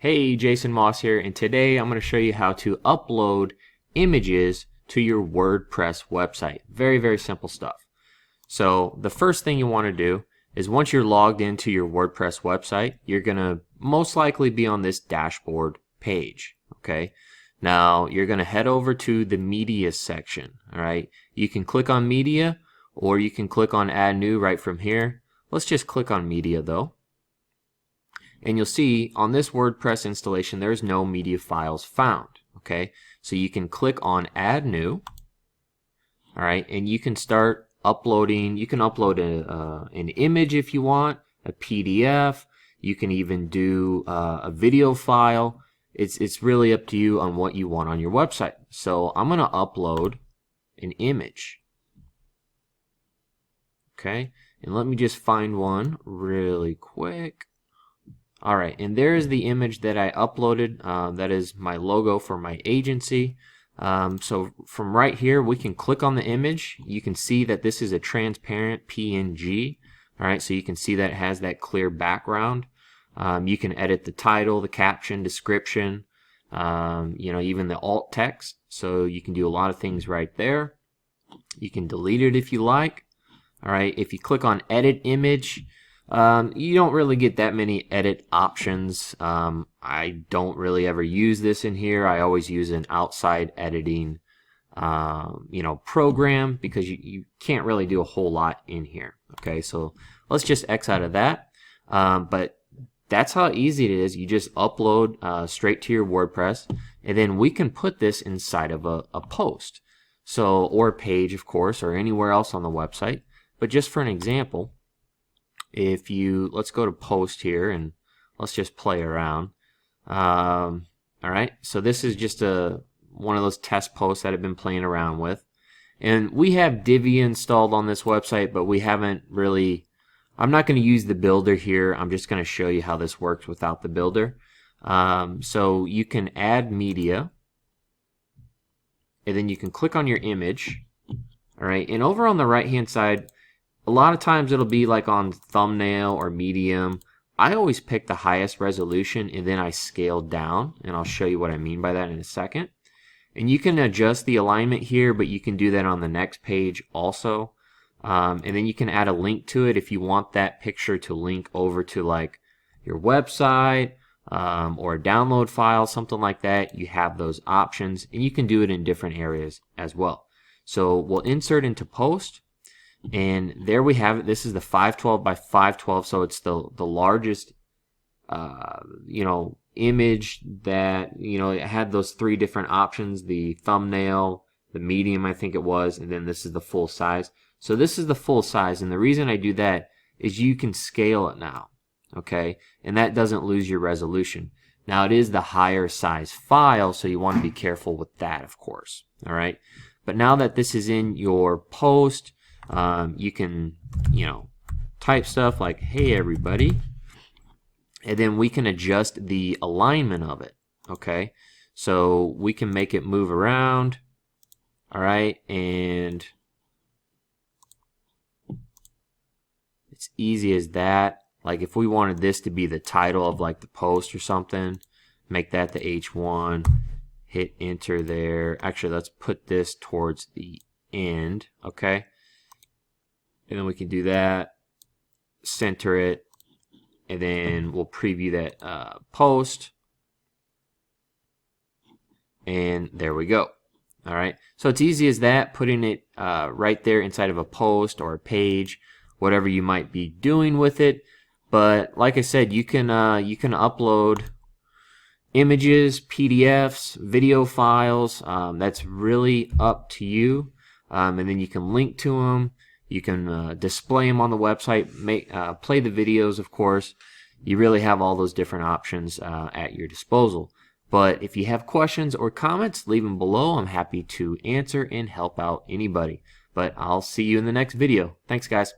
Hey, JMoss here, and today I'm going to show you how to upload images to your WordPress website. Very simple stuff. So the first thing you want to do is once you're logged into your WordPress website, you're going to most likely be on this dashboard page. Okay. Now you're going to head over to the media section. All right. You can click on media or you can click on add new right from here. Let's just click on media though. And you'll see on this WordPress installation there's no media files found. Okay, so you can click on add new. All right, and you can start uploading. You can upload an image if you want, a PDF. You can even do a video file. It's really up to you on what you want on your website. So I'm going to upload an image. Okay, and let me just find one really quick. Alright, and there is the image that I uploaded. That is my logo for my agency. So from right here, we can click on the image. You can see that this is a transparent PNG. Alright, so you can see that it has that clear background. You can edit the title, the caption, description, even the alt text. So you can do a lot of things right there. You can delete it if you like. Alright, if you click on edit image, you don't really get that many edit options. I don't really ever use this in here. I always use an outside editing program because you can't really do a whole lot in here. Okay, so let's just X out of that. But that's how easy it is. You just upload straight to your WordPress, and then we can put this inside of a post, or a page, of course, or anywhere else on the website. But just for an example, let's go to post here and let's just play around. Alright, so this is just one of those test posts that I've been playing around with. And we have Divi installed on this website, but we haven't really, I'm not going to use the builder here. I'm just going to show you how this works without the builder. So you can add media, and then you can click on your image. Alright, and over on the right hand side, a lot of times it'll be like on thumbnail or medium. I always pick the highest resolution and then I scale down, and I'll show you what I mean by that in a second. And you can adjust the alignment here, but you can do that on the next page also. And then you can add a link to it if you want that picture to link over to like your website or a download file, something like that. You have those options, and you can do it in different areas as well. So we'll insert into post. And there we have it. This is the 512 by 512, so it's the largest image that it had those three different options: the thumbnail, the medium, I think it was, and then this is the full size. So this is the full size, and the reason I do that is you can scale it now, okay, and that doesn't lose your resolution. Now it is the higher size file, so you want to be careful with that, of course. All right, but now that this is in your post, you can type stuff like "Hey everybody," and then we can adjust the alignment of it. Okay, so we can make it move around. All right, and it's easy as that. Like if we wanted this to be the title of like the post or something, make that the H1, hit enter there. Actually, let's put this towards the end. Okay, and then we can do that, center it, and then we'll preview that post, and there we go. Alright, so it's easy as that, putting it right there inside of a post or a page, whatever you might be doing with it. But like I said, you can upload images, PDFs, video files. That's really up to you, and then you can link to them. You can display them on the website, play the videos, of course. You really have all those different options at your disposal. But if you have questions or comments, leave them below. I'm happy to answer and help out anybody. But I'll see you in the next video. Thanks, guys.